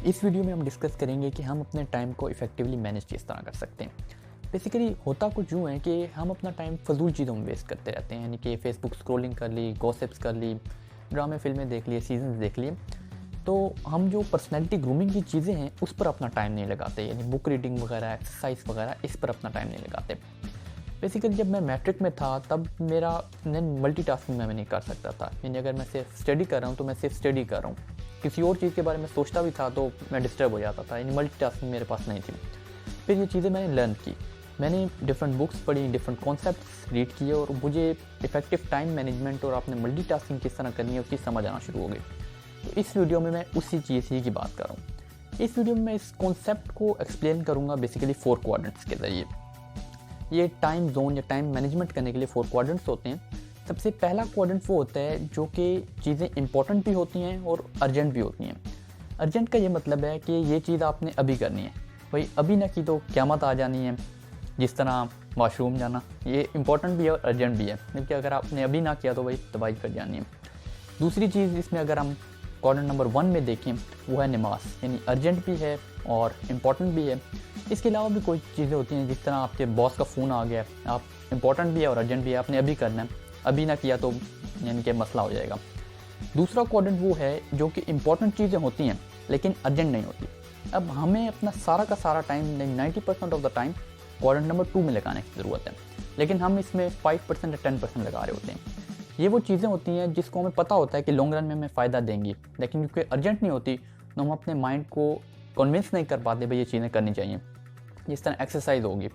इस वीडियो में हम डिस्कस करेंगे कि हम अपने टाइम को इफेक्टिवली मैनेज किस तरह कर सकते हैं। बेसिकली होता कुछ यूँ है कि हम अपना टाइम फजूल चीज़ों में वेस्ट करते रहते हैं, यानी कि फेसबुक स्क्रॉलिंग कर ली, गॉसिप्स कर ली, ड्रामे फिल्में देख लिए, सीजन्स देख लिए। तो हम जो पर्सनैलिटी ग्रूमिंग की चीज़ें हैं उस पर अपना टाइम नहीं लगाते, यानी बुक रीडिंग वगैरह, एक्सरसाइज वगैरह, इस पर अपना टाइम नहीं लगाते। बेसिकली जब मैं मैट्रिक में था तब मेरा मल्टीटास्किंग मैं नहीं कर सकता था, यानी अगर मैं सिर्फ स्टडी कर रहा हूँ तो मैं सिर्फ स्टडी कर रहा हूँ, किसी और चीज़ के बारे में सोचता भी था तो मैं डिस्टर्ब हो जाता था, यानी मल्टीटास्किंग मेरे पास नहीं थी। फिर ये चीज़ें मैंने लर्न की, मैंने डिफरेंट बुक्स पढ़ी, डिफरेंट कॉन्सेप्ट्स रीड किए और मुझे इफेक्टिव टाइम मैनेजमेंट और आपने मल्टीटास्किंग किस तरह करनी है उसकी समझ आना शुरू हो गई। तो इस वीडियो में मैं उसी चीज़ ही की बात कर रहा हूँ। इस वीडियो में मैं इस कॉन्सेप्ट को एक्सप्लेन करूँगा बेसिकली 4 क्वाड्रेंट्स के ज़रिए। ये टाइम जोन या टाइम मैनेजमेंट करने के लिए 4 क्वाड्रेंट्स होते हैं। सबसे पहला क्वाड्रेंट वो होता है जो कि चीज़ें इंपॉर्टेंट भी होती हैं और अर्जेंट भी होती हैं। अर्जेंट का ये मतलब है कि ये चीज़ आपने अभी करनी है, भाई अभी ना की तो क़यामत आ जानी है। जिस तरह वॉशरूम जाना, ये इंपॉर्टेंट भी है और अर्जेंट भी है, क्योंकि अगर आपने अभी ना किया तो भाई तबाही कर जानी है। दूसरी चीज़ इसमें अगर हम क्वाड्रेंट नंबर 1 में देखें वो है नमाज, यानी अर्जेंट भी है और इम्पॉर्टेंट भी है। इसके अलावा भी कोई चीज़ें होती हैं, जिस तरह आपके बॉस का फ़ोन आ गया, आप इम्पॉर्टेंट भी है और अर्जेंट भी है, आपने अभी करना है, अभी ना किया तो यानी कि मसला हो जाएगा। दूसरा क्वाड्रेंट वो है जो कि इम्पॉर्टेंट चीज़ें होती हैं लेकिन अर्जेंट नहीं होती। अब हमें अपना सारा का सारा time 90% of the time quadrant number 2 में लगाने की ज़रूरत है, लेकिन हम इसमें 5% या 10% लगा रहे होते हैं। ये वो चीज़ें होती हैं जिसको हमें पता होता है कि लॉन्ग रन में हमें फ़ायदा देंगी, लेकिन क्योंकि अर्जेंट नहीं होती तो हम अपने माइंड को कन्विंस नहीं कर पाते भाई ये चीज़ें करनी चाहिए। जिस तरह एक्सरसाइज होगी,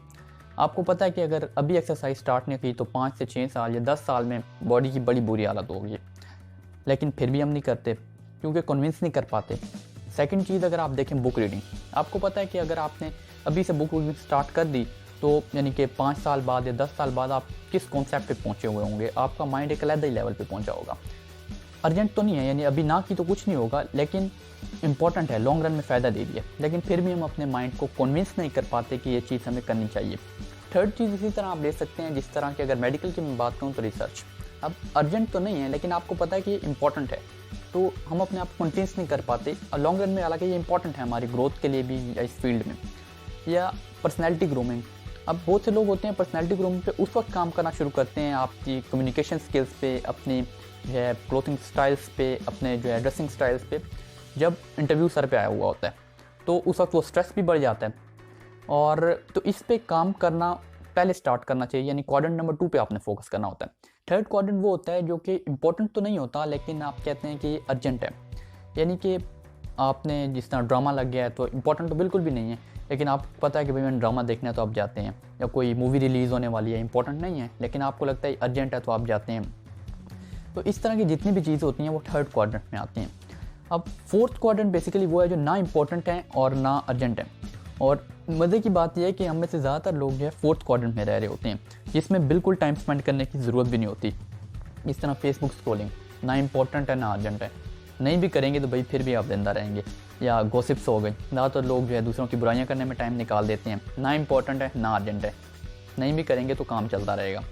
आपको पता है कि अगर अभी एक्सरसाइज स्टार्ट नहीं की तो 5 से 6 साल या 10 साल में बॉडी की बड़ी बुरी हालत होगी, लेकिन फिर भी हम नहीं करते क्योंकि कन्विंस नहीं कर पाते। सेकंड चीज़ अगर आप देखें बुक रीडिंग, आपको पता है कि अगर आपने अभी से बुक रीडिंग स्टार्ट कर दी तो यानी कि 5 साल बाद या 10 साल बाद आप किस कॉन्सेप्ट पे पहुँचे हुए होंगे, आपका माइंड एक अलग ही लेवल पे पहुँचा होगा। अर्जेंट तो नहीं है, यानी अभी ना की तो कुछ नहीं होगा, लेकिन इंपॉर्टेंट है, लॉन्ग रन में फ़ायदा दे रही है, लेकिन फिर भी हम अपने माइंड को कन्विंस नहीं कर पाते कि ये चीज़ हमें करनी चाहिए। थर्ड चीज़ इसी तरह आप ले सकते हैं, जिस तरह की अगर मेडिकल की मैं बात करूँ तो रिसर्च। अब अर्जेंट तो नहीं है लेकिन आपको पता है कि ये इंपॉर्टेंट है, तो हम अपने आप को कन्विंस नहीं कर पाते और लॉन्ग रन में, हालांकि ये इंपॉर्टेंट है हमारी ग्रोथ के लिए भी या इस फील्ड में। या पर्सनैलिटी ग्रूमिंग, अब बहुत से लोग होते हैं पर्सनैलिटी ग्रूमिंग पे उस वक्त काम करना शुरू करते हैं आपकी कम्युनिकेशन स्किल्स पे, अपनी जो है क्लोथिंग स्टाइल्स पे, अपने जो है ड्रेसिंग स्टाइल्स पे, जब इंटरव्यू सर पे आया हुआ होता है तो उस वक्त वो स्ट्रेस भी बढ़ जाता है। और तो इस पे काम करना पहले स्टार्ट करना चाहिए, यानी क्वाड्रेंट नंबर 2 पे आपने फोकस करना होता है। थर्ड क्वाड्रेंट वो होता है जो कि इंपॉर्टेंट तो नहीं होता लेकिन आप कहते हैं कि अर्जेंट है, यानी कि आपने जिस तरह ड्रामा लग गया है तो इंपॉर्टेंट तो बिल्कुल भी नहीं है, लेकिन आपको पता है कि भाई मैंने ड्रामा देखना है तो आप जाते हैं। या कोई मूवी रिलीज़ होने वाली है, इंपॉर्टेंट नहीं है लेकिन आपको लगता है अर्जेंट है तो आप जाते हैं। तो इस तरह की जितनी भी चीज़ें होती हैं वो थर्ड क्वाड्रेंट में आती हैं। अब फोर्थ क्वाड्रेंट बेसिकली वो है जो ना इंपॉर्टेंट है और ना अर्जेंट है। और मज़े की बात यह है कि हम में से ज़्यादातर लोग जो है फोर्थ क्वाड्रेंट में रह रहे होते हैं, जिसमें बिल्कुल टाइम स्पेंड करने की ज़रूरत भी नहीं होती। इस तरह फेसबुक स्क्रॉलिंग ना इंपॉर्टेंट है ना अर्जेंट है, नहीं भी करेंगे तो भाई फिर भी आप जिंदा रहेंगे। या गॉसिप्स हो गई, ज़्यादातर लोग जो है दूसरों की बुराइयां करने में टाइम निकाल देते हैं, ना इंपॉर्टेंट है ना अर्जेंट है, नहीं भी करेंगे तो काम चलता रहेगा।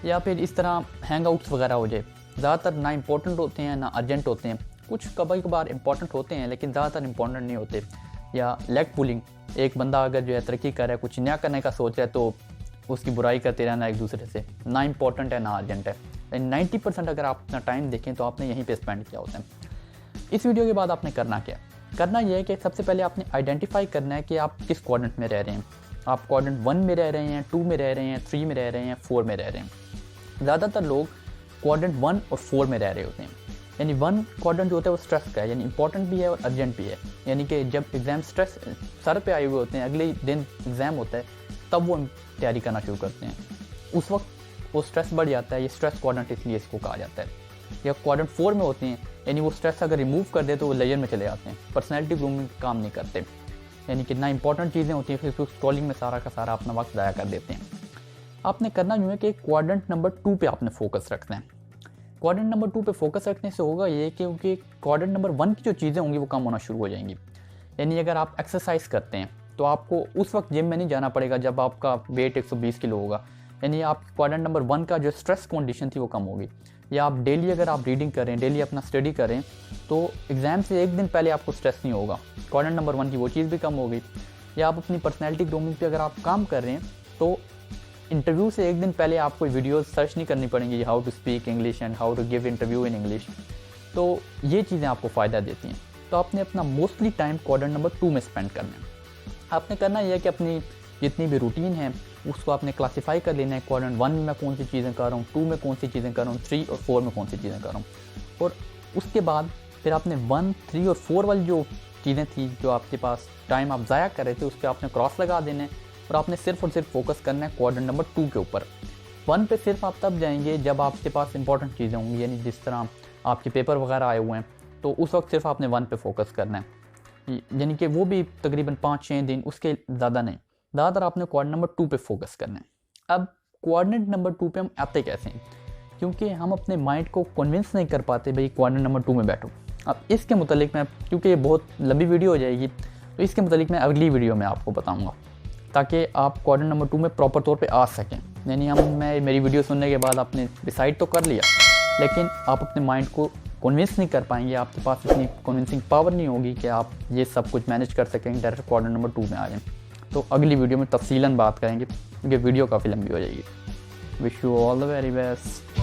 या फिर इस तरह हैंग आउट्स वगैरह हो जाए, ज़्यादातर ना इंपॉर्टेंट होते हैं ना अर्जेंट होते हैं, कुछ कभी कभार इंपॉर्टेंट होते हैं लेकिन ज़्यादातर इंपॉर्टेंट नहीं होते। या लेग पुलिंग, एक बंदा अगर जो है तरक्की कर रहा है, कुछ नया करने का सोच रहा है तो उसकी बुराई करते रहना एक दूसरे से, ना इंपॉर्टेंट है ना अर्जेंट है। 90% अगर आप अपना टाइम देखें तो आपने यहीं पे स्पेंड किया होता है। इस वीडियो के बाद आपने करना क्या, करना यह है कि सबसे पहले आपने आइडेंटिफाई करना है कि आप किस क्वाड्रेंट में रह रहे हैं। आप क्वाड्रेंट 1 में रह रहे हैं, 2 में रह रहे हैं, 3 में रह रहे हैं, 4 में रह रहे हैं। ज़्यादातर लोग क्वाड्रेंट 1 और 4 में रह रहे होते हैं। यानी 1 क्वाड्रेंट जो होता है वो स्ट्रेस का है, यानी इंपॉर्टेंट भी है और अर्जेंट भी है, यानी कि जब एग्ज़ाम स्ट्रेस सर पे आए हुए होते हैं, अगले दिन एग्ज़ाम होता है तब वो तैयारी करना शुरू करते हैं, उस वक्त वो स्ट्रेस बढ़ जाता है। ये स्ट्रेस क्वाड्रेंट इसलिए इसको कहा जाता है। या क्वाड्रेंट 4 में होते हैं, यानी वो स्ट्रेस अगर रिमूव कर दे तो वो लेयर में चले जाते हैं, पर्सनैलिटी ग्रूमिंग काम नहीं करते, यानी कितना इंपॉर्टेंट चीज़ें होती हैं फिर उसको स्क्रॉलिंग में सारा का सारा अपना वक्त ज़ाया कर देते हैं। आपने करना यूँ है कि क्वाड्रेंट नंबर 2 पे आपने फोकस रखना है। क्वाड्रेंट नंबर 2 पे फोकस रखने से होगा ये क्योंकि क्वाड्रेंट नंबर 1 की जो चीज़ें होंगी वो कम होना शुरू हो जाएंगी। यानी अगर आप एक्सरसाइज करते हैं तो आपको उस वक्त जिम में नहीं जाना पड़ेगा जब आपका वेट 120 किलो होगा, यानी आप क्वाड्रेंट नंबर 1 का जो स्ट्रेस कंडीशन थी वो कम होगी। या आप डेली अगर आप रीडिंग करें, डेली अपना स्टडी करें, तो एग्ज़ाम से एक दिन पहले आपको स्ट्रेस नहीं होगा। क्वाड्रेंट नंबर 1 की वो चीज़ भी कम हो गई। या आप अपनी पर्सनैलिटी ग्रूमिंग पे अगर आप काम कर रहे हैं, तो इंटरव्यू से एक दिन पहले आपको वीडियोस सर्च नहीं करनी पड़ेंगी, how to speak English and how to give interview in English. तो ये चीज़ें आपको फ़ायदा देती हैं। तो आपने अपना मोस्टली टाइम क्वाड्रेंट नंबर 2 में स्पेंड करना है। आपने करना यह है कि अपनी जितनी भी रूटीन है उसको आपने क्लासीफाई कर लेना है। क्वाड्रेंट 1 में मैं कौन सी चीज़ें कर रहा हूँ, 2 में कौन सी चीज़ें कर रहा हूँ, 3 और 4 में कौन सी चीज़ें कर रहा हूँ। और उसके बाद फिर आपने 1, 3 और 4 वाली जो चीज़ें थी, जो आपके पास टाइम आप ज़ाया कर रहे थे, उस पर आपने क्रॉस लगा देना है और आपने सिर्फ और सिर्फ फोकस करना है क्वाड्रेंट नंबर 2 के ऊपर। 1 पे सिर्फ आप तब जाएंगे जब आपके पास इंपॉर्टेंट चीज़ें होंगी, यानी जिस तरह आपके पेपर वगैरह आए हुए हैं, तो उस वक्त सिर्फ आपने 1 पे फोकस करना है। यानी कि वो भी तकरीबन 5-6 दिन, उसके ज़्यादा नहीं। ज़्यादातर आपने क्वाड्रेंट नंबर 2 पे फोकस करना है। अब क्वाड्रेंट नंबर 2 पे हम आते कैसे हैं, क्योंकि हम अपने माइंड को कन्विंस नहीं कर पाते भाई क्वाड्रेंट नंबर 2 में बैठो। अब इसके मुतालिक मैं, क्योंकि ये बहुत लंबी वीडियो हो जाएगी, तो इसके मुतालिक मैं अगली वीडियो में आपको बताऊँगा, ताकि आप क्वाड्रेंट नंबर 2 में प्रॉपर तौर पे आ सकें। यानी मेरी वीडियो सुनने के बाद आपने डिसाइड तो कर लिया, लेकिन आप अपने माइंड को कन्विंस नहीं कर पाएंगे, आपके पास इतनी कन्विंसिंग पावर नहीं होगी कि आप ये सब कुछ मैनेज कर सकेंगे, डायरेक्ट क्वाड्रेंट नंबर 2 में आ जाएं। तो अगली वीडियो में तफसीलन बात करेंगे, क्योंकि वीडियो काफ़ी लंबी हो जाएगी। Wish you all the very best.